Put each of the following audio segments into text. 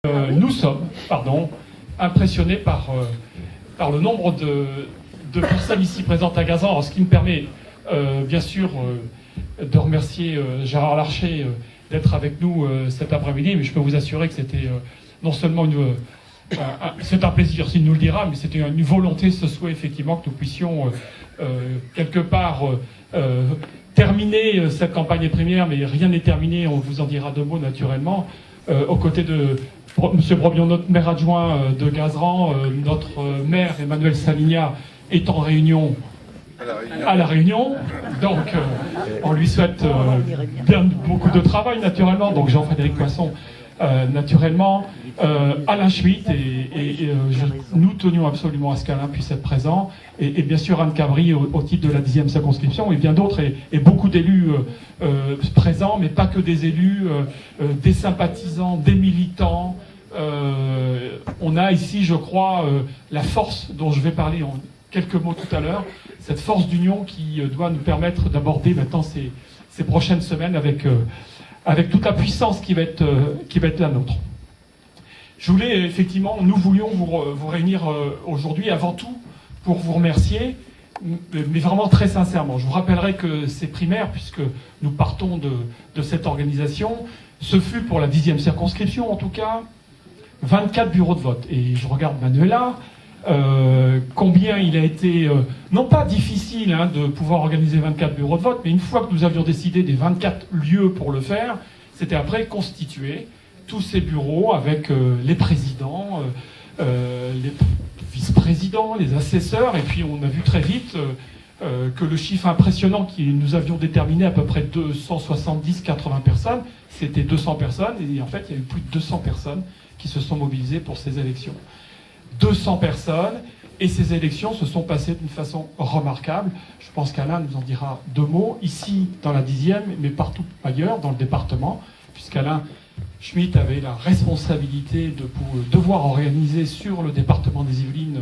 Nous sommes, impressionnés par le nombre de personnes ici présentes à Gazan, ce qui me permet bien sûr de remercier Gérard Larcher d'être avec nous cet après-midi, mais je peux vous assurer que c'était non seulement c'est un plaisir s'il nous le dira, mais c'était une volonté, ce souhait effectivement que nous puissions quelque part terminer cette campagne primaire, mais rien n'est terminé, on vous en dira deux mots naturellement, aux côtés de M. Brobion, notre maire adjoint de Gazeran, notre maire Emmanuel Saligna est en réunion à La Réunion, donc on lui souhaite bien beaucoup de travail naturellement, donc Jean-Frédéric Poisson naturellement, Alain Schmitt, nous tenions absolument à ce qu'Alain puisse être présent, et bien sûr Anne Cabri au titre de la 10e circonscription, et bien d'autres, et beaucoup d'élus présents, mais pas que des élus, des sympathisants, des militants. On a ici, je crois, la force dont je vais parler en quelques mots tout à l'heure, cette force d'union qui doit nous permettre d'aborder maintenant ces prochaines semaines avec toute la puissance qui va être la nôtre. Je voulais effectivement, nous voulions vous réunir aujourd'hui avant tout pour vous remercier, mais vraiment très sincèrement. Je vous rappellerai que ces primaires, puisque nous partons de cette organisation, ce fut pour la 10e circonscription en tout cas, 24 bureaux de vote. Et je regarde Manuela, combien il a été, non pas difficile de pouvoir organiser 24 bureaux de vote, mais une fois que nous avions décidé des 24 lieux pour le faire, c'était après constituer tous ces bureaux avec les présidents, les vice-présidents, les assesseurs, et puis on a vu très vite que le chiffre impressionnant que nous avions déterminé, à peu près 270-80 personnes, c'était 200 personnes, et en fait il y a eu plus de 200 personnes qui se sont mobilisées pour ces élections. 200 personnes, et ces élections se sont passées d'une façon remarquable. Je pense qu'Alain nous en dira deux mots, ici dans la 10e, mais partout ailleurs, dans le département, puisqu'Alain Schmitt avait la responsabilité de devoir organiser sur le département des Yvelines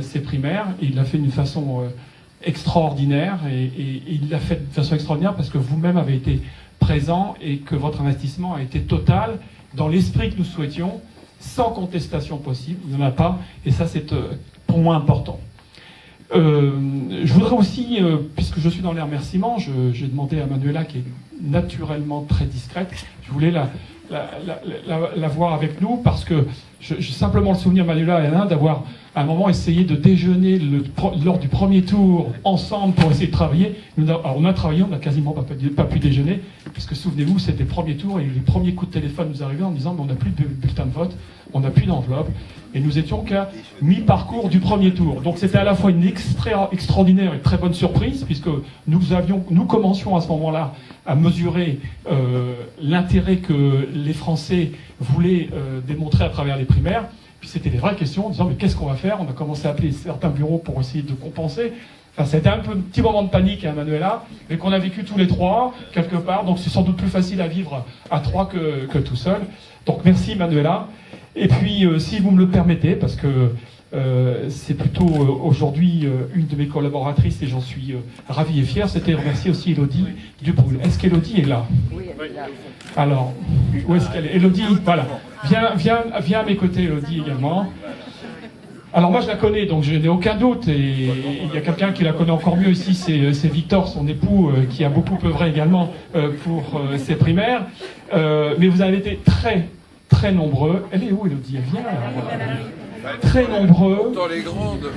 ces primaires, et il l'a fait d'une façon extraordinaire, et il l'a fait d'une façon extraordinaire parce que vous-même avez été présent et que votre investissement a été total dans l'esprit que nous souhaitions, sans contestation possible, il n'y en a pas, et ça c'est pour moi important. Je voudrais aussi, puisque je suis dans les remerciements, j'ai demandé à Manuela, qui est naturellement très discrète, je voulais la voir avec nous, parce que j'ai simplement le souvenir, Manuela et Alain, d'avoir à un moment essayé de déjeuner lors du premier tour ensemble pour essayer de travailler. Alors on a travaillé, on n'a quasiment pas pu déjeuner, puisque souvenez-vous, c'était le premier tour, et les premiers coups de téléphone nous arrivaient en disant mais on n'a plus de bulletin de vote, on n'a plus d'enveloppe, et nous étions qu'à mi-parcours du premier tour. Donc c'était à la fois une extraordinaire et très bonne surprise, puisque nous commencions à ce moment-là à mesurer l'intérêt que les Français voulaient démontrer à travers les primaires. Puis c'était des vraies questions en disant mais qu'est-ce qu'on va faire? On a commencé à appeler certains bureaux pour essayer de compenser. Enfin, c'était un petit moment de panique à Manuela, mais qu'on a vécu tous les trois, quelque part. Donc c'est sans doute plus facile à vivre à trois que tout seul. Donc merci Manuela. Et puis si vous me le permettez, parce que c'est plutôt aujourd'hui une de mes collaboratrices, et j'en suis ravi et fier, c'était remercier aussi Élodie Dubrul. Est-ce qu'Élodie est là? Oui, elle est là. Alors, où est-ce qu'elle est? Élodie, voilà. Viens à mes côtés, Élodie, également. Alors moi je la connais, donc je n'ai aucun doute, et il y a quelqu'un qui la connaît encore mieux ici, c'est Victor, son époux, qui a beaucoup œuvré également pour ces primaires. Mais vous avez été très, très nombreux. Elle est où, Élodie? Elle vient là. Très nombreux. Dans les grandes.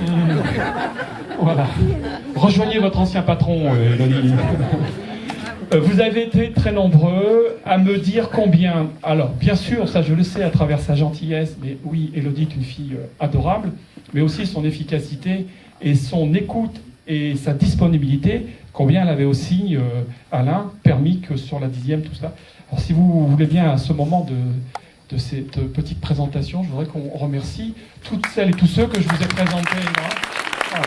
Voilà. Rejoignez votre ancien patron, Élodie. Vous avez été très nombreux à me dire combien. Alors, bien sûr, ça je le sais à travers sa gentillesse, mais oui, Élodie est une fille adorable, mais aussi son efficacité et son écoute et sa disponibilité, combien elle avait aussi, Alain, permis que sur la 10e, tout ça. Alors, si vous voulez bien, à ce moment de cette petite présentation, je voudrais qu'on remercie toutes celles et tous ceux que je vous ai présentés. Voilà.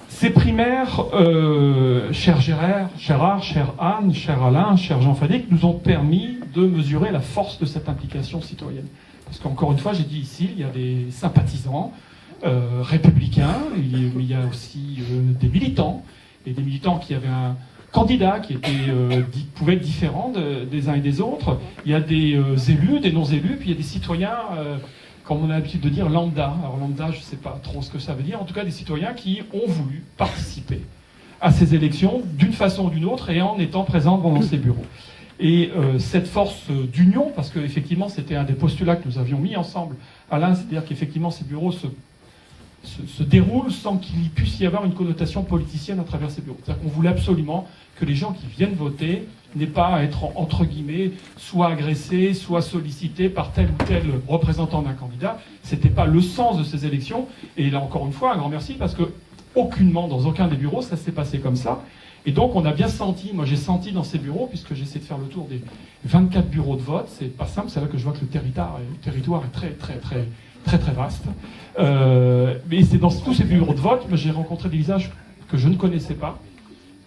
Ces primaires, cher Gérard, cher Anne, cher Alain, cher Jean-Frédéric, nous ont permis de mesurer la force de cette implication citoyenne. Parce qu'encore une fois, j'ai dit ici, il y a des sympathisants républicains, il y a aussi des militants, et des militants qui avaient candidats qui pouvaient être différents des uns et des autres. Il y a des élus, des non-élus, puis il y a des citoyens, comme on a l'habitude de dire, lambda. Alors lambda, je ne sais pas trop ce que ça veut dire. En tout cas, des citoyens qui ont voulu participer à ces élections d'une façon ou d'une autre et en étant présents dans ces bureaux. Et cette force d'union, parce qu'effectivement, c'était un des postulats que nous avions mis ensemble, Alain, c'est-à-dire qu'effectivement, ces bureaux se déroule sans qu'il puisse y avoir une connotation politicienne à travers ces bureaux. C'est-à-dire qu'on voulait absolument que les gens qui viennent voter n'aient pas à être, entre guillemets, soit agressés, soit sollicités par tel ou tel représentant d'un candidat. C'était pas le sens de ces élections. Et là, encore une fois, un grand merci, parce que aucunement, dans aucun des bureaux, ça s'est passé comme ça. Et donc, on a bien senti, moi j'ai senti dans ces bureaux, puisque j'ai essayé de faire le tour des 24 bureaux de vote, c'est pas simple, c'est là que je vois que le territoire est très vaste. Mais c'est dans tous ces bureaux de vote que j'ai rencontré des visages que je ne connaissais pas,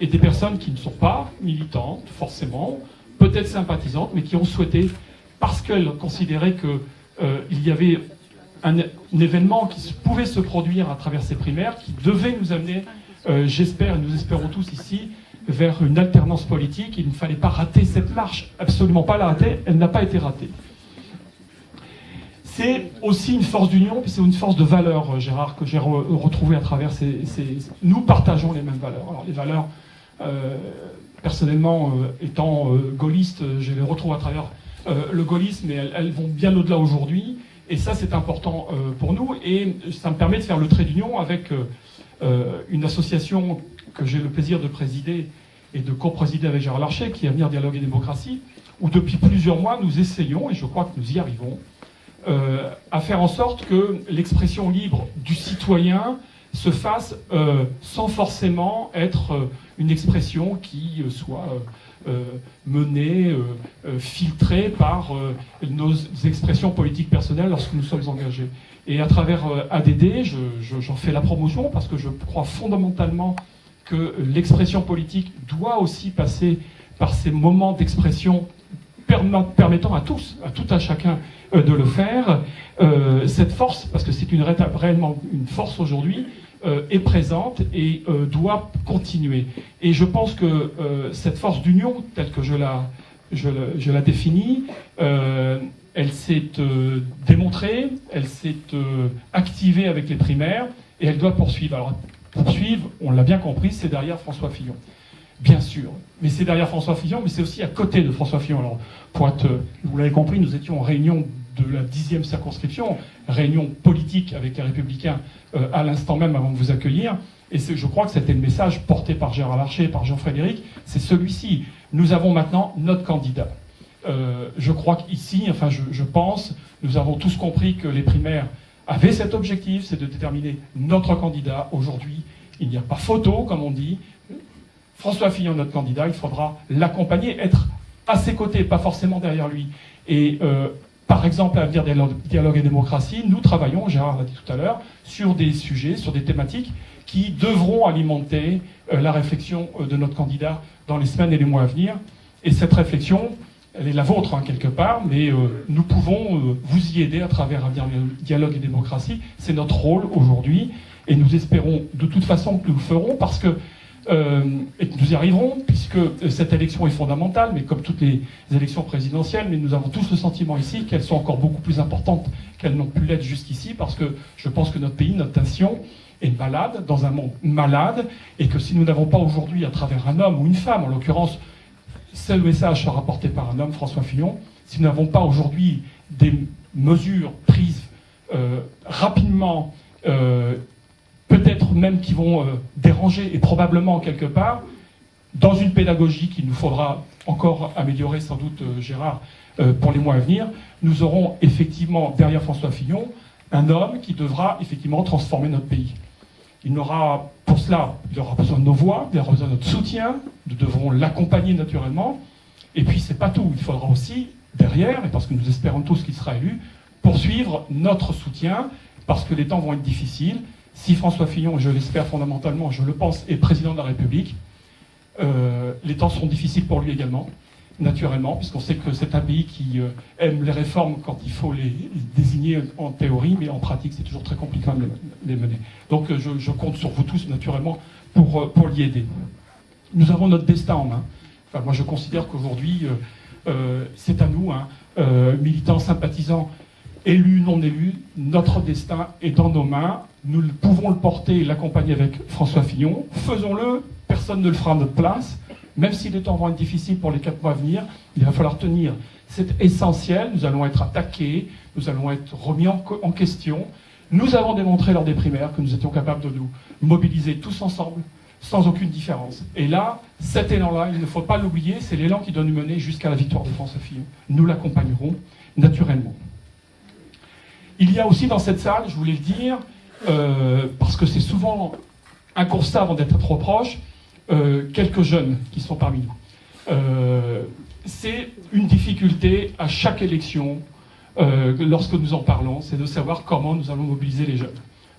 et des personnes qui ne sont pas militantes, forcément, peut-être sympathisantes, mais qui ont souhaité, parce qu'elles considéraient qu'il y avait un événement qui pouvait se produire à travers ces primaires, qui devait nous amener, j'espère, et nous espérons tous ici, vers une alternance politique. Il ne fallait pas rater cette marche, absolument pas la rater, elle n'a pas été ratée. C'est aussi une force d'union, puis c'est une force de valeur, Gérard, que j'ai retrouvé à travers Nous partageons les mêmes valeurs. Alors les valeurs, personnellement, étant gaulliste, je les retrouve à travers le gaullisme, mais elles vont bien au-delà aujourd'hui. Et ça, c'est important pour nous. Et ça me permet de faire le trait d'union avec une association que j'ai le plaisir de présider et de co-présider avec Gérard Larcher, qui est Avenir, Dialogue et Démocratie, où depuis plusieurs mois, nous essayons, et je crois que nous y arrivons, à faire en sorte que l'expression libre du citoyen se fasse sans forcément être une expression qui soit menée, filtrée par nos expressions politiques personnelles lorsque nous sommes engagés. Et à travers ADD, j'en fais la promotion parce que je crois fondamentalement que l'expression politique doit aussi passer par ces moments d'expression permettant à tous, à tout un chacun de le faire. Cette force, parce que c'est réellement une force aujourd'hui, est présente et doit continuer. Et je pense que cette force d'union, telle que je la définis, elle s'est démontrée, elle s'est activée avec les primaires, et elle doit poursuivre. Alors, poursuivre, on l'a bien compris, c'est derrière François Fillon. Bien sûr, mais c'est derrière François Fillon, mais c'est aussi à côté de François Fillon. Alors, vous l'avez compris, nous étions en réunion de la 10e circonscription, réunion politique avec les Républicains à l'instant même avant de vous accueillir. Et je crois que c'était le message porté par Gérard Larcher et par Jean-Frédéric, c'est celui-ci. Nous avons maintenant notre candidat. Je crois qu'ici, enfin je pense, nous avons tous compris que les primaires avaient cet objectif, c'est de déterminer notre candidat. Aujourd'hui, il n'y a pas photo, comme on dit. François Fillon, notre candidat, il faudra l'accompagner, être à ses côtés, pas forcément derrière lui. Et par exemple, à Avenir, Dialogue et Démocratie, nous travaillons, Gérard l'a dit tout à l'heure, sur des sujets, sur des thématiques qui devront alimenter la réflexion de notre candidat dans les semaines et les mois à venir. Et cette réflexion, elle est la vôtre, hein, quelque part, mais nous pouvons vous y aider à travers Avenir, Dialogue et Démocratie. C'est notre rôle aujourd'hui, et nous espérons de toute façon que nous le ferons, parce que et que nous y arriverons, puisque cette élection est fondamentale, mais comme toutes les élections présidentielles, mais nous avons tous le sentiment ici qu'elles sont encore beaucoup plus importantes qu'elles n'ont pu l'être jusqu'ici, parce que je pense que notre pays, notre nation, est malade, dans un monde malade, et que si nous n'avons pas aujourd'hui, à travers un homme ou une femme, en l'occurrence, ce message sera porté par un homme, François Fillon, si nous n'avons pas aujourd'hui des mesures prises rapidement, peut-être même qui vont déranger, et probablement quelque part, dans une pédagogie qu'il nous faudra encore améliorer sans doute, Gérard, pour les mois à venir, nous aurons effectivement derrière François Fillon un homme qui devra effectivement transformer notre pays. Pour cela, il aura besoin de nos voix, il aura besoin de notre soutien, nous devrons l'accompagner naturellement, et puis c'est pas tout, il faudra aussi derrière, et parce que nous espérons tous qu'il sera élu, poursuivre notre soutien, parce que les temps vont être difficiles. Si François Fillon, et je l'espère fondamentalement, je le pense, est président de la République, les temps seront difficiles pour lui également, naturellement, puisqu'on sait que c'est un pays qui aime les réformes quand il faut les désigner en théorie, mais en pratique, c'est toujours très compliqué de les mener. Donc je compte sur vous tous, naturellement, pour l'y aider. nous avons notre destin en main. Enfin, moi, je considère qu'aujourd'hui, c'est à nous, hein, militants, sympathisants, élus, non élus, notre destin est dans nos mains. Nous pouvons le porter et l'accompagner avec François Fillon. Faisons-le, personne ne le fera à notre place. Même si les temps vont être difficiles pour les 4 mois à venir, il va falloir tenir. C'est essentiel, nous allons être attaqués, nous allons être remis en question. Nous avons démontré lors des primaires que nous étions capables de nous mobiliser tous ensemble, sans aucune différence. Et là, cet élan-là, il ne faut pas l'oublier, c'est l'élan qui doit nous mener jusqu'à la victoire de François Fillon. Nous l'accompagnerons naturellement. Il y a aussi dans cette salle, je voulais le dire, parce que c'est souvent un constat avant d'être trop proche, quelques jeunes qui sont parmi nous. C'est une difficulté à chaque élection, lorsque nous en parlons, c'est de savoir comment nous allons mobiliser les jeunes.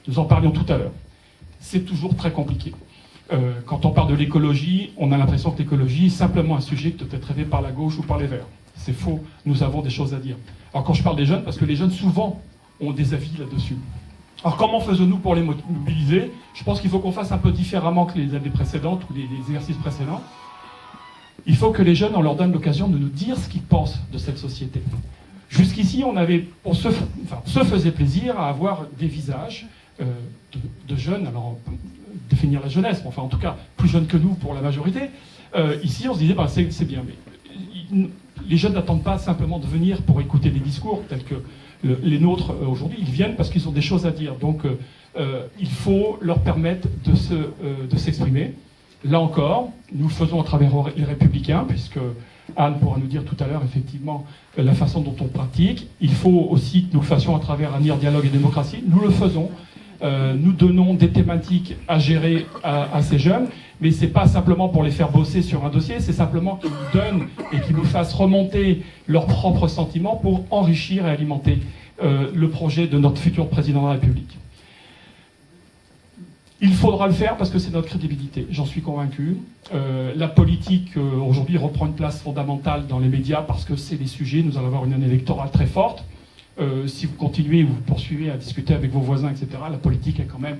Nous en parlions tout à l'heure. C'est toujours très compliqué. Quand on parle de l'écologie, on a l'impression que l'écologie est simplement un sujet qui doit être traité par la gauche ou par les verts. C'est faux, nous avons des choses à dire. Alors quand je parle des jeunes, parce que les jeunes souvent ont des avis là-dessus. Alors comment faisons-nous pour les mobiliser? Je pense qu'il faut qu'on fasse un peu différemment que les années précédentes ou les exercices précédents. Il faut que les jeunes, on leur donne l'occasion de nous dire ce qu'ils pensent de cette société. Jusqu'ici, on se faisait plaisir à avoir des visages de jeunes, alors définir la jeunesse, mais enfin en tout cas plus jeunes que nous pour la majorité. Ici, on se disait, c'est bien, mais les jeunes n'attendent pas simplement de venir pour écouter des discours tels que les nôtres aujourd'hui, ils viennent parce qu'ils ont des choses à dire. Donc il faut leur permettre de s'exprimer. Là encore, nous le faisons à travers les Républicains, puisque Anne pourra nous dire tout à l'heure effectivement la façon dont on pratique. Il faut aussi que nous le fassions à travers ANIR Dialogue et Démocratie. Nous le faisons. Nous donnons des thématiques à gérer à ces jeunes, mais c'est pas simplement pour les faire bosser sur un dossier, c'est simplement qu'ils nous donnent et qu'ils nous fassent remonter leurs propres sentiments pour enrichir et alimenter le projet de notre futur président de la République. Il faudra le faire parce que c'est notre crédibilité, j'en suis convaincu. La politique aujourd'hui reprend une place fondamentale dans les médias parce que c'est des sujets, nous allons avoir une année électorale très forte. Si vous continuez ou vous poursuivez à discuter avec vos voisins, etc., la politique est quand même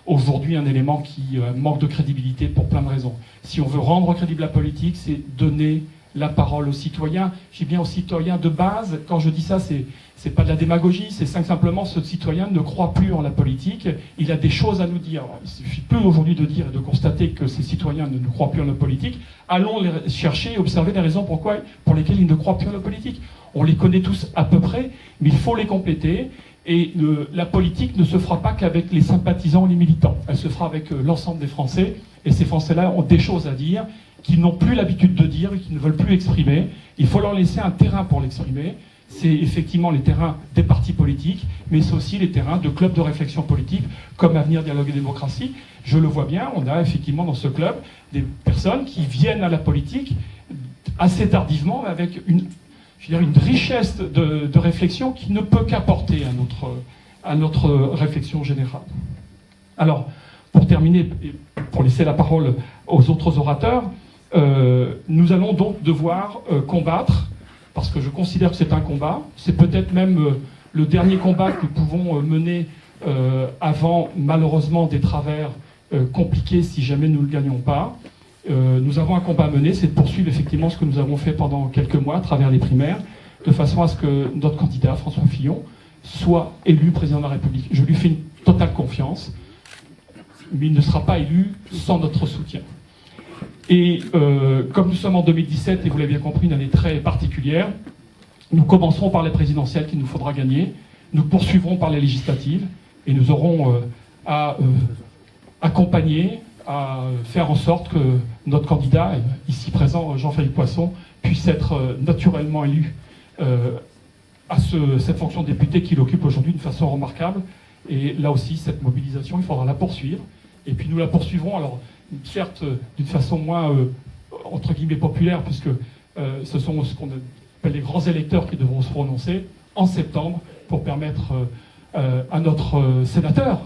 aujourd'hui un élément qui manque de crédibilité pour plein de raisons. Si on veut rendre crédible la politique, c'est donner la parole aux citoyens. Je dis bien aux citoyens de base. Quand je dis ça, c'est pas de la démagogie, c'est simplement ce citoyen ne croit plus en la politique. Il a des choses à nous dire. Alors, il suffit plus aujourd'hui de dire et de constater que ces citoyens ne croient plus en la politique. Allons les chercher et observer les raisons pour lesquelles ils ne croient plus en la politique. On les connaît tous à peu près, mais il faut les compléter. Et la politique ne se fera pas qu'avec les sympathisants ou les militants. Elle se fera avec l'ensemble des Français. Et ces Français-là ont des choses à dire, qu'ils n'ont plus l'habitude de dire et qu'ils ne veulent plus exprimer. Il faut leur laisser un terrain pour l'exprimer. C'est effectivement les terrains des partis politiques, mais c'est aussi les terrains de clubs de réflexion politique, comme Avenir, Dialogue et Démocratie. Je le vois bien, on a effectivement dans ce club des personnes qui viennent à la politique assez tardivement, avec une richesse de réflexion qui ne peut qu'apporter à notre réflexion générale. Alors, pour terminer, et pour laisser la parole aux autres orateurs, nous allons donc devoir combattre, parce que je considère que c'est un combat, c'est peut-être même le dernier combat que nous pouvons mener avant, malheureusement, des travers compliqués si jamais nous ne le gagnons pas. Nous avons un combat à mener, c'est de poursuivre effectivement ce que nous avons fait pendant quelques mois à travers les primaires, de façon à ce que notre candidat, François Fillon, soit élu président de la République. Je lui fais une totale confiance, mais il ne sera pas élu sans notre soutien. Et comme nous sommes en 2017, et vous l'avez bien compris, une année très particulière, nous commencerons par les présidentielles qu'il nous faudra gagner, nous poursuivrons par les législatives, et nous aurons à accompagner, à faire en sorte que notre candidat, ici présent, Jean-Philippe Poisson, puisse être naturellement élu à cette fonction de député qu'il occupe aujourd'hui d'une façon remarquable. Et là aussi, cette mobilisation, il faudra la poursuivre. Et puis nous la poursuivrons, alors certes d'une façon moins, entre guillemets, populaire, puisque ce sont ce qu'on appelle les grands électeurs qui devront se prononcer en septembre pour permettre à notre sénateur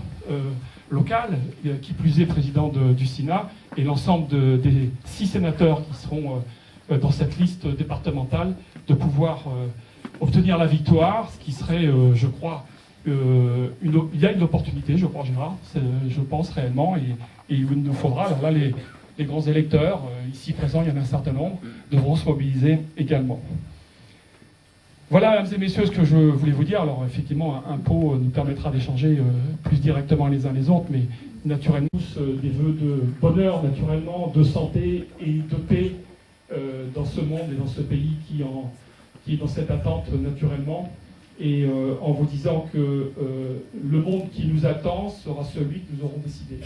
local, qui plus est président du Sénat, et l'ensemble des 6 sénateurs qui seront dans cette liste départementale, de pouvoir obtenir la victoire, ce qui serait, je crois, il y a une opportunité, je crois, Gérard, je pense réellement, et il nous faudra, alors là, les grands électeurs, ici présents, il y en a un certain nombre, devront se mobiliser également. Voilà, mesdames et messieurs, ce que je voulais vous dire. Alors, effectivement, un pot nous permettra d'échanger plus directement les uns les autres, mais naturellement, tous des vœux de bonheur, naturellement, de santé et de paix dans ce monde et dans ce pays qui est dans cette attente, naturellement. Et en vous disant que le monde qui nous attend sera celui que nous aurons décidé.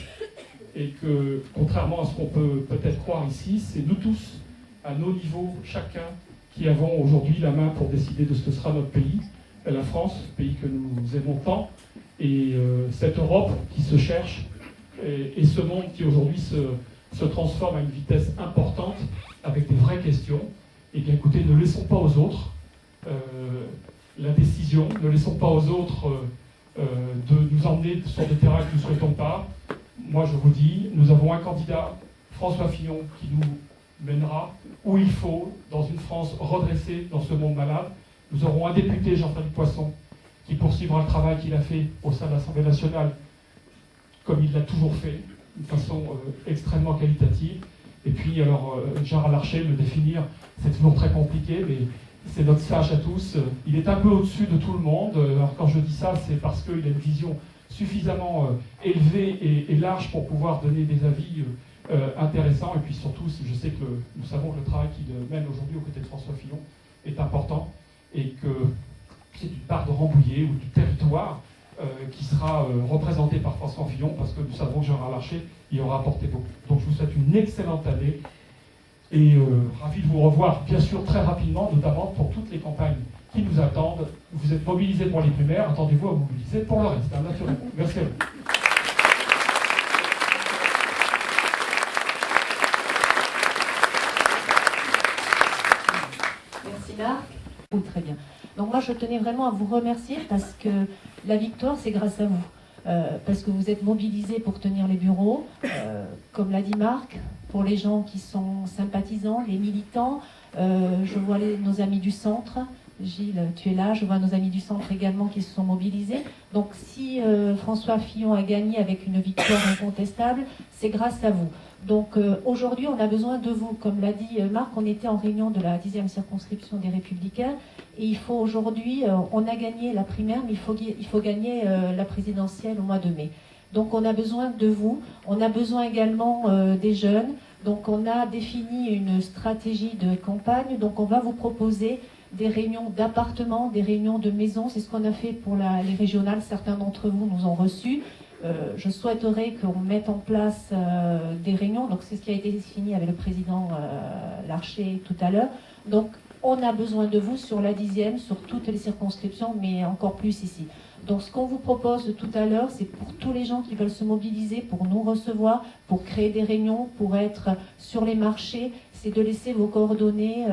Et que, contrairement à ce qu'on peut peut-être croire ici, c'est nous tous, à nos niveaux, chacun, qui avons aujourd'hui la main pour décider de ce que sera notre pays, la France, pays que nous aimons tant, et cette Europe qui se cherche, et ce monde qui aujourd'hui se transforme à une vitesse importante, avec des vraies questions. Eh bien écoutez, ne laissons pas aux autres la décision, ne laissons pas aux autres de nous emmener sur des terrains que nous ne souhaitons pas. Moi je vous dis, nous avons un candidat, François Fillon, qui nous mènera où il faut, dans une France redressée, dans ce monde malade. Nous aurons un député, Jean-Philippe Poisson, qui poursuivra le travail qu'il a fait au sein de l'Assemblée nationale, comme il l'a toujours fait, d'une façon extrêmement qualitative. Et puis, alors, Gérard Larcher, le définir, c'est toujours très compliqué, mais c'est notre sage à tous. Il est un peu au-dessus de tout le monde. Alors, quand je dis ça, c'est parce qu'il a une vision suffisamment élevée et large pour pouvoir donner des avis intéressant, et puis surtout, je sais que nous savons que le travail qu'il mène aujourd'hui aux côtés de François Fillon est important, et que c'est une part de Rambouillet ou du territoire qui sera représenté par François Fillon, parce que nous savons que Gérard Larcher y aura apporté beaucoup. Donc je vous souhaite une excellente année, et ravi de vous revoir, bien sûr, très rapidement, notamment pour toutes les campagnes qui nous attendent. Vous êtes mobilisés pour les primaires, attendez-vous à vous mobiliser pour le reste, hein, naturellement. Merci à vous. Très bien. Donc moi, je tenais vraiment à vous remercier parce que la victoire, c'est grâce à vous. Parce que vous êtes mobilisés pour tenir les bureaux, comme l'a dit Marc, pour les gens qui sont sympathisants, les militants. Je vois nos amis du centre. Gilles, tu es là. Je vois nos amis du centre également qui se sont mobilisés. Donc si François Fillon a gagné avec une victoire incontestable, c'est grâce à vous. Donc aujourd'hui, on a besoin de vous. Comme l'a dit Marc, on était en réunion de la 10e circonscription des Républicains. Et il faut aujourd'hui, on a gagné la primaire, mais il faut gagner la présidentielle au mois de mai. Donc on a besoin de vous. On a besoin également des jeunes. Donc on a défini une stratégie de campagne. Donc on va vous proposer des réunions d'appartements, des réunions de maisons. C'est ce qu'on a fait pour les régionales. Certains d'entre vous nous ont reçus. Je souhaiterais qu'on mette en place des réunions. Donc c'est ce qui a été défini avec le président Larcher tout à l'heure. Donc on a besoin de vous sur la 10e, sur toutes les circonscriptions, mais encore plus ici. Donc ce qu'on vous propose tout à l'heure, c'est pour tous les gens qui veulent se mobiliser, pour nous recevoir, pour créer des réunions, pour être sur les marchés, c'est de laisser vos coordonnées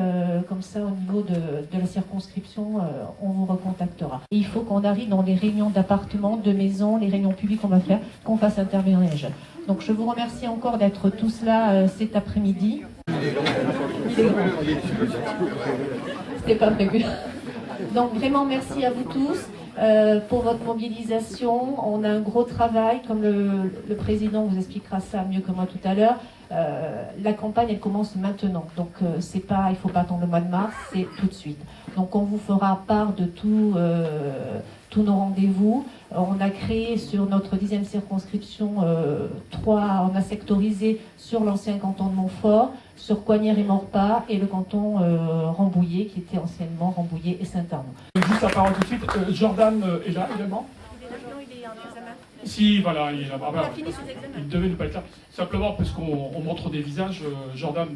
comme ça au niveau de la circonscription, on vous recontactera. Et il faut qu'on arrive dans les réunions d'appartements, de maisons, les réunions publiques qu'on va faire, qu'on fasse intervenir les jeunes. Donc je vous remercie encore d'être tous là cet après-midi. C'était pas prévu. Donc vraiment merci à vous tous pour votre mobilisation. On a un gros travail, comme le président vous expliquera ça mieux que moi tout à l'heure. La campagne elle commence maintenant, donc c'est pas, il faut pas attendre le mois de mars, c'est tout de suite. Donc on vous fera part de tous nos rendez-vous. On a créé sur notre 10e circonscription on a sectorisé sur l'ancien canton de Montfort, sur Coignères et Maurepas, et le canton Rambouillet, qui était anciennement Rambouillet et Saint-Arnaud. Juste la parole tout de suite. Jordan est là également? Si, voilà, il est là. Il devait ne pas être là. Simplement parce qu'on montre des visages. Jordan,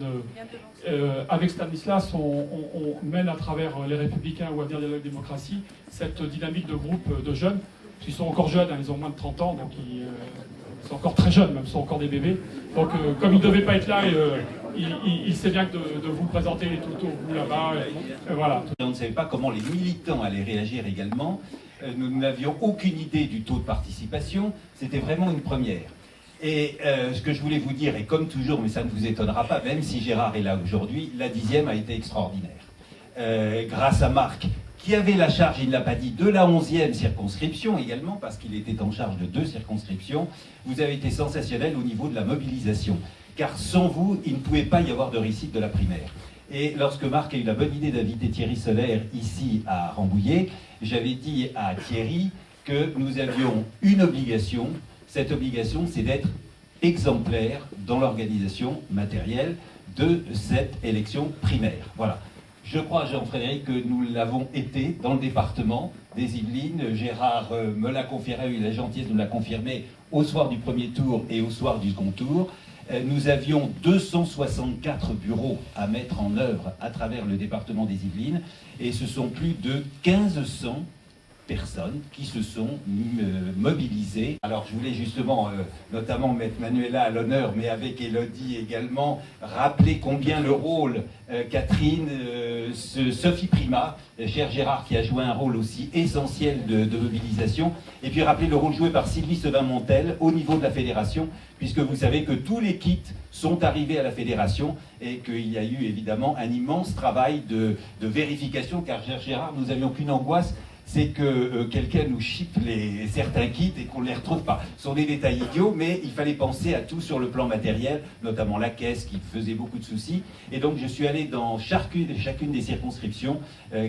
avec Stanislas, on mène à travers les Républicains ou Avenir Dialogue Démocratie cette dynamique de groupe de jeunes. Ils sont encore jeunes, hein, ils ont moins de 30 ans, donc ils sont encore très jeunes, même, ils sont encore des bébés. Donc comme il ne devait pas être là, il sait bien que de vous présenter tout au bout là-bas. Voilà. On ne savait pas comment les militants allaient réagir également. Nous n'avions aucune idée du taux de participation. C'était vraiment une première. Et ce que je voulais vous dire, et comme toujours, mais ça ne vous étonnera pas, même si Gérard est là aujourd'hui, la 10e a été extraordinaire. Grâce à Marc, qui avait la charge, il ne l'a pas dit, de la 11e circonscription également, parce qu'il était en charge de 2 circonscriptions, vous avez été sensationnel au niveau de la mobilisation. car sans vous, il ne pouvait pas y avoir de réussite de la primaire. Et lorsque Marc a eu la bonne idée d'inviter Thierry Solaire ici à Rambouillet, j'avais dit à Thierry que nous avions une obligation. Cette obligation, c'est d'être exemplaire dans l'organisation matérielle de cette élection primaire. Voilà. Je crois, Jean-Frédéric, que nous l'avons été dans le département des Yvelines. Gérard me l'a confirmé, eu la gentillesse de me la confirmer au soir du premier tour et au soir du second tour. Nous avions 264 bureaux à mettre en œuvre à travers le département des Yvelines et ce sont plus de 1500 personnes qui se sont mobilisées. Alors je voulais justement, notamment mettre Manuela à l'honneur, mais avec Élodie également, rappeler combien le rôle, Catherine, Sophie Prima, cher Gérard qui a joué un rôle aussi essentiel de mobilisation, et puis rappeler le rôle joué par Sylvie Sevin-Montel au niveau de la fédération, puisque vous savez que tous les kits sont arrivés à la fédération et qu'il y a eu évidemment un immense travail de vérification, car cher Gérard, nous n'avions qu'une angoisse, c'est que quelqu'un nous chipe certains kits et qu'on ne les retrouve pas. Ce sont des détails idiots, mais il fallait penser à tout sur le plan matériel, notamment la caisse qui faisait beaucoup de soucis. Et donc je suis allé dans chacune des circonscriptions,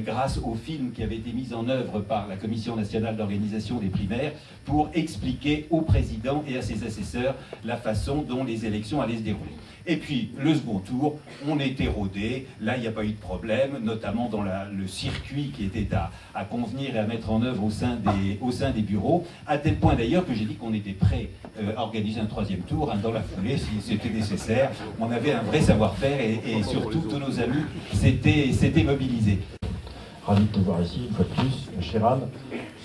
grâce au film qui avait été mis en œuvre par la Commission nationale d'organisation des primaires, pour expliquer au président et à ses assesseurs la façon dont les élections allaient se dérouler. Et puis, le second tour, on était rodé. Là, il n'y a pas eu de problème, notamment dans le circuit qui était à convenir et à mettre en œuvre au sein des bureaux, à tel point d'ailleurs que j'ai dit qu'on était prêt à organiser un troisième tour, dans la foulée, si c'était nécessaire. On avait un vrai savoir-faire et surtout, tous nos amis s'étaient mobilisés. Ravi de te voir ici, une fois de plus, cher Anne.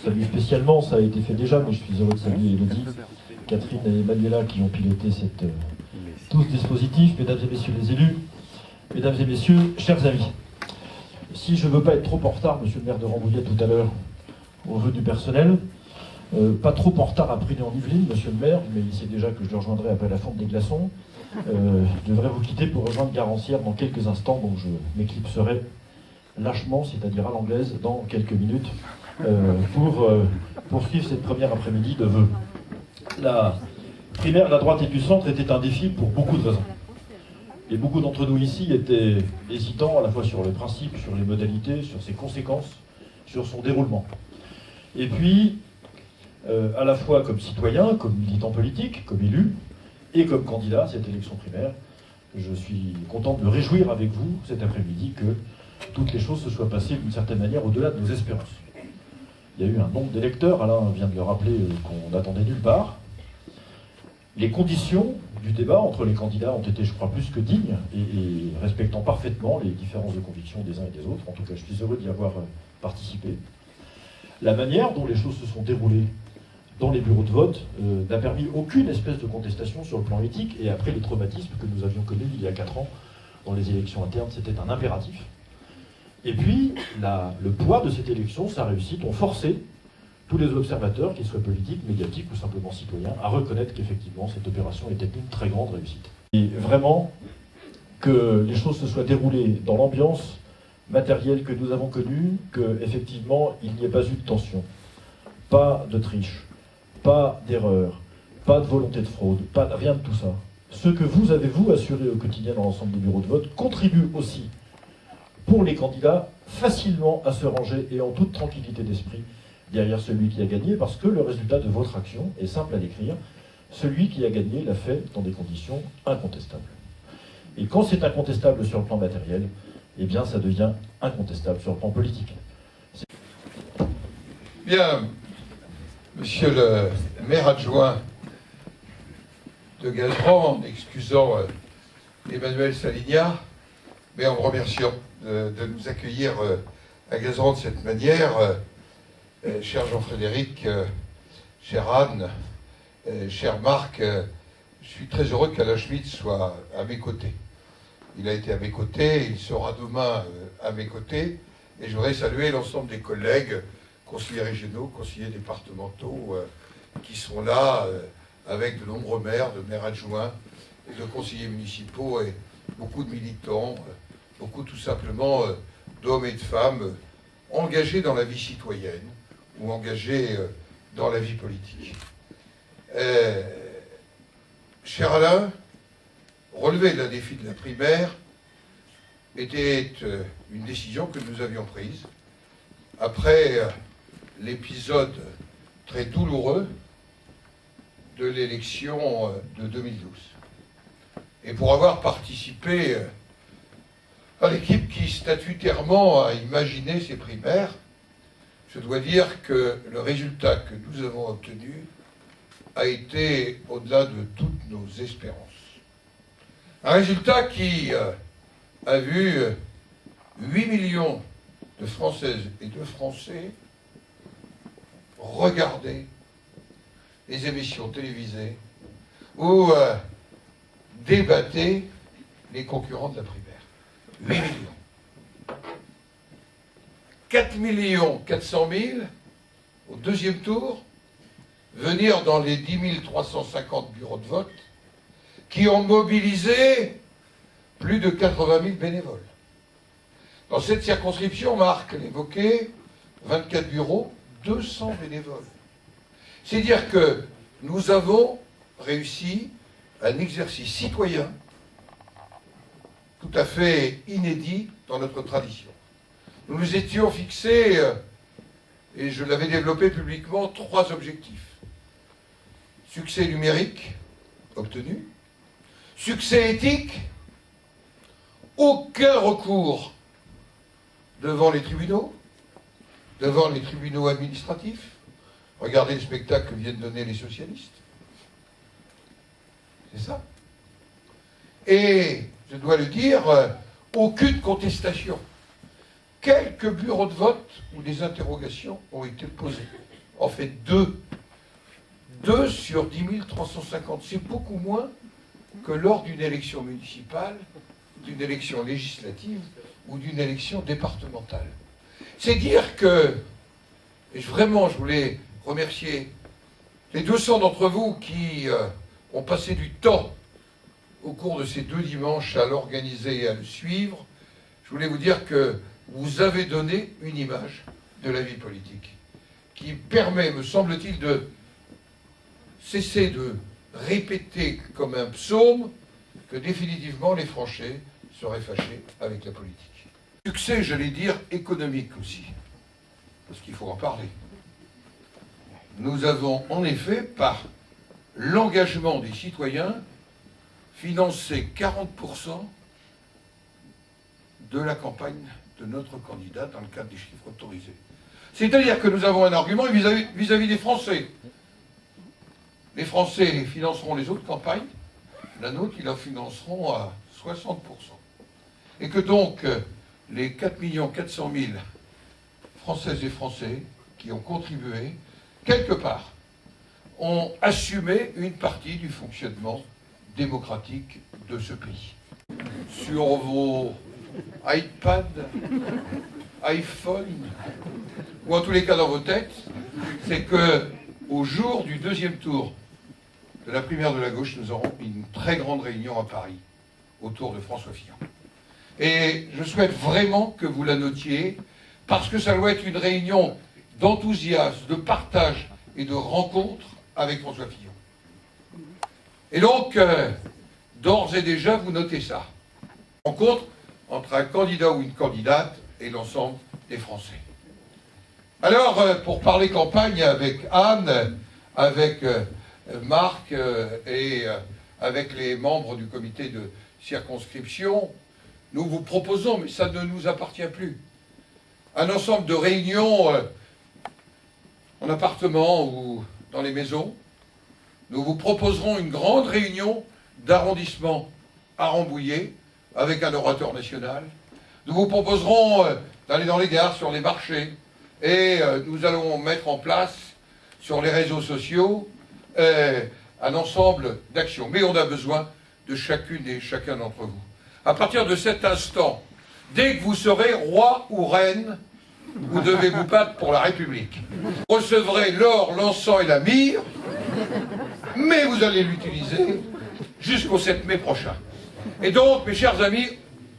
Salut spécialement, ça a été fait déjà, mais je suis heureux de saluer Élodie, Catherine et Manuela qui ont piloté tout ce dispositif, mesdames et messieurs les élus, mesdames et messieurs, chers amis. Si je ne veux pas être trop en retard, monsieur le maire de Rambouillet tout à l'heure, au vœu du personnel, pas trop en retard à Prunay-en-Yvelines, monsieur le maire, mais il sait déjà que je le rejoindrai après la fonte des glaçons, je devrais vous quitter pour rejoindre Garancière dans quelques instants, donc je m'éclipserai lâchement, c'est-à-dire à l'anglaise, dans quelques minutes, pour poursuivre cette première après-midi de vœux. La primaire de la droite et du centre était un défi pour beaucoup de raisons. Et beaucoup d'entre nous ici étaient hésitants à la fois sur le principe, sur les modalités, sur ses conséquences, sur son déroulement. Et puis, à la fois comme citoyen, comme militant politique, comme élu, et comme candidat à cette élection primaire, je suis content de me réjouir avec vous cet après-midi que toutes les choses se soient passées d'une certaine manière au-delà de nos espérances. Il y a eu un nombre d'électeurs, Alain vient de le rappeler, qu'on n'attendait nulle part. Les conditions du débat entre les candidats ont été, je crois, plus que dignes et respectant parfaitement les différences de conviction des uns et des autres. En tout cas, je suis heureux d'y avoir participé. La manière dont les choses se sont déroulées dans les bureaux de vote n'a permis aucune espèce de contestation sur le plan éthique, et après les traumatismes que nous avions connus il y a 4 ans dans les élections internes, c'était un impératif. Et puis, le poids de cette élection, sa réussite, ont forcé tous les observateurs, qu'ils soient politiques, médiatiques ou simplement citoyens, à reconnaître qu'effectivement cette opération était une très grande réussite. Et vraiment, que les choses se soient déroulées dans l'ambiance matérielle que nous avons connue, qu'effectivement il n'y ait pas eu de tension, pas de triche, pas d'erreur, pas de volonté de fraude, rien de tout ça. Ce que vous avez, vous, assuré au quotidien dans l'ensemble des bureaux de vote, contribue aussi, pour les candidats, facilement à se ranger et en toute tranquillité d'esprit derrière celui qui a gagné, parce que le résultat de votre action est simple à décrire. Celui qui a gagné l'a fait dans des conditions incontestables. Et quand c'est incontestable sur le plan matériel, eh bien ça devient incontestable sur le plan politique. Bien, monsieur le maire adjoint de Gazeran, en excusant Emmanuel Salignard, mais en me remerciant de nous accueillir à Gazeran de cette manière, cher Jean-Frédéric, cher Anne, cher Marc, je suis très heureux qu'Alain Schmitt soit à mes côtés. Il a été à mes côtés, il sera demain à mes côtés, et je voudrais saluer l'ensemble des collègues, conseillers régionaux, conseillers départementaux, qui sont là, avec de nombreux maires, de maires adjoints, et de conseillers municipaux, et beaucoup de militants, beaucoup tout simplement d'hommes et de femmes engagés dans la vie citoyenne, ou engagés dans la vie politique. Cher Alain, relever le défi de la primaire était une décision que nous avions prise après l'épisode très douloureux de l'élection de 2012. Et pour avoir participé à l'équipe qui statutairement a imaginé ces primaires, je dois dire que le résultat que nous avons obtenu a été au-delà de toutes nos espérances. Un résultat qui a vu 8 millions de Françaises et de Français regarder les émissions télévisées où débattaient les concurrents de la primaire. 8 millions. 4 400 000 au deuxième tour, venir dans les 10 350 bureaux de vote qui ont mobilisé plus de 80 000 bénévoles. Dans cette circonscription, Marc l'évoquait, 24 bureaux, 200 bénévoles. C'est dire que nous avons réussi un exercice citoyen tout à fait inédit dans notre tradition. Nous nous étions fixés, et je l'avais développé publiquement, 3 objectifs. Succès numérique, obtenu. Succès éthique, aucun recours devant les tribunaux administratifs. Regardez le spectacle que viennent donner les socialistes. C'est ça. Et, je dois le dire, aucune contestation. Quelques bureaux de vote où des interrogations ont été posées. En fait, 2. 2 sur 10 350. C'est beaucoup moins que lors d'une élection municipale, d'une élection législative ou d'une élection départementale. C'est dire que, et vraiment je voulais remercier les 200 d'entre vous qui ont passé du temps au cours de ces 2 dimanches à l'organiser et à le suivre, je voulais vous dire que vous avez donné une image de la vie politique qui permet, me semble-t-il, de cesser de répéter comme un psaume que définitivement les Français seraient fâchés avec la politique. Succès, j'allais dire, économique aussi, parce qu'il faut en parler. Nous avons en effet, par l'engagement des citoyens, financé 40% de la campagne de notre candidat dans le cadre des chiffres autorisés. C'est-à-dire que nous avons un argument vis-à-vis des Français. Les Français financeront les autres campagnes, la nôtre, ils la financeront à 60%. Et que donc, les 4 400 000 Françaises et Français qui ont contribué, quelque part, ont assumé une partie du fonctionnement démocratique de ce pays. Sur vos iPads, iPhone, ou en tous les cas dans vos têtes, c'est que au jour du 2e tour de la primaire de la gauche, nous aurons une très grande réunion à Paris autour de François Fillon. Et je souhaite vraiment que vous la notiez, parce que ça doit être une réunion d'enthousiasme, de partage et de rencontre avec François Fillon. Et donc, d'ores et déjà, vous notez ça. Rencontre entre un candidat ou une candidate et l'ensemble des Français. Alors, pour parler campagne avec Anne, avec Marc et avec les membres du comité de circonscription, nous vous proposons, mais ça ne nous appartient plus, un ensemble de réunions en appartement ou dans les maisons. Nous vous proposerons une grande réunion d'arrondissement à Rambouillet avec un orateur national. Nous vous proposerons d'aller dans les gares, sur les marchés, et nous allons mettre en place sur les réseaux sociaux un ensemble d'actions. Mais on a besoin de chacune et chacun d'entre vous. À partir de cet instant, dès que vous serez roi ou reine, vous devez vous battre pour la République. Vous recevrez l'or, l'encens et la myrrhe, mais vous allez l'utiliser jusqu'au 7 mai prochain. Et donc, mes chers amis,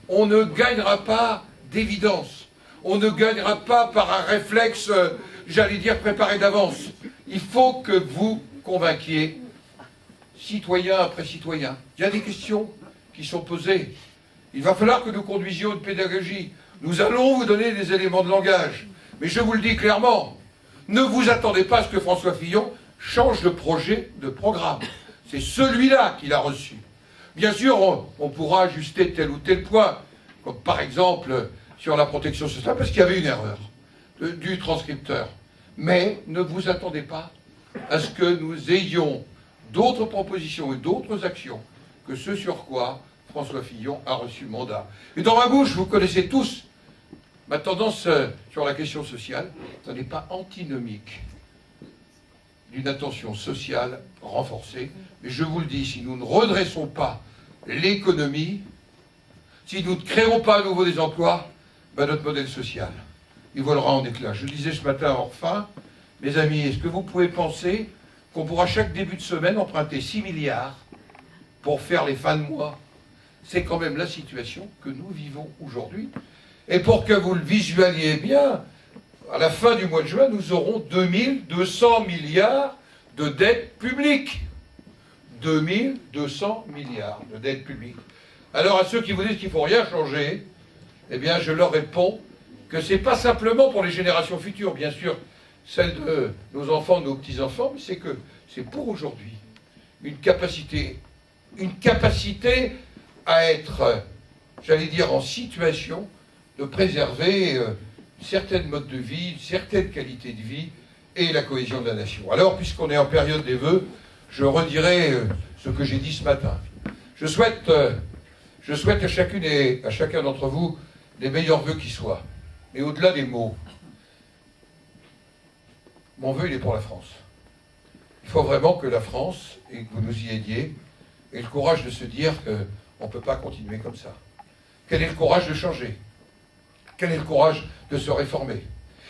on ne gagnera pas d'évidence. On ne gagnera pas par un réflexe, j'allais dire, préparé d'avance. Il faut que vous convainquiez, citoyen après citoyen. Il y a des questions qui qui sont posées. Il va falloir que nous conduisions une pédagogie. Nous allons vous donner des éléments de langage. Mais je vous le dis clairement, ne vous attendez pas à ce que François Fillon change de projet, de programme. C'est celui-là qu'il a reçu. Bien sûr, on pourra ajuster tel ou tel point, comme par exemple sur la protection sociale, parce qu'il y avait une erreur du transcripteur. Mais ne vous attendez pas à ce que nous ayons d'autres propositions et d'autres actions que ce sur quoi François Fillon a reçu mandat. Et dans ma bouche, vous connaissez tous ma tendance sur la question sociale, ça n'est pas antinomique d'une attention sociale renforcée. Mais je vous le dis, si nous ne redressons pas l'économie, si nous ne créons pas à nouveau des emplois, ben notre modèle social, il volera en éclats. Je le disais ce matin en fin, mes amis, est-ce que vous pouvez penser qu'on pourra chaque début de semaine emprunter 6 milliards pour faire les fins de mois? C'est quand même la situation que nous vivons aujourd'hui. Et pour que vous le visualiez bien, à la fin du mois de juin, nous aurons 2200 milliards de dettes publiques. 2200 milliards de dettes publiques. Alors à ceux qui vous disent qu'il ne faut rien changer, eh bien je leur réponds que ce n'est pas simplement pour les générations futures, bien sûr, celles de nos enfants, de nos petits-enfants, mais c'est que c'est pour aujourd'hui une capacité à être, j'allais dire, en situation de préserver certains modes de vie, certaines qualités de vie et la cohésion de la nation. Alors, puisqu'on est en période des vœux, je redirai ce que j'ai dit ce matin. Je souhaite à chacune et à chacun d'entre vous les meilleurs vœux qui soient. Mais au-delà des mots, mon vœu, il est pour la France. Il faut vraiment que la France, et que vous nous y aidiez, ait le courage de se dire qu'on ne peut pas continuer comme ça. Quel est le courage de changer? Quel est le courage de se réformer?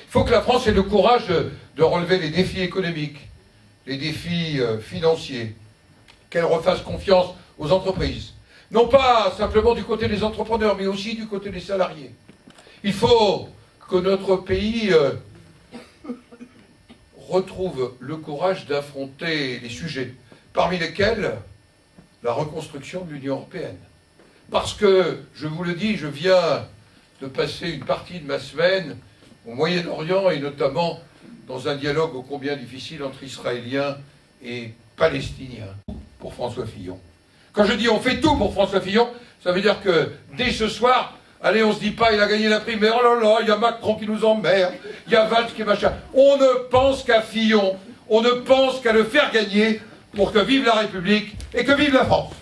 Il faut que la France ait le courage de relever les défis économiques, les défis financiers, qu'elle refasse confiance aux entreprises. Non pas simplement du côté des entrepreneurs, mais aussi du côté des salariés. Il faut que notre pays retrouve le courage d'affronter les sujets, parmi lesquels la reconstruction de l'Union européenne. Parce que, je vous le dis, je viens de passer une partie de ma semaine au Moyen-Orient et notamment dans un dialogue ô combien difficile entre Israéliens et Palestiniens pour François Fillon. Quand je dis on fait tout pour François Fillon, ça veut dire que dès ce soir, allez, on se dit pas il a gagné la primaire, oh là là, il y a Macron qui nous emmerde, il y a Valls qui est machin. On ne pense qu'à Fillon, on ne pense qu'à le faire gagner pour que vive la République et que vive la France.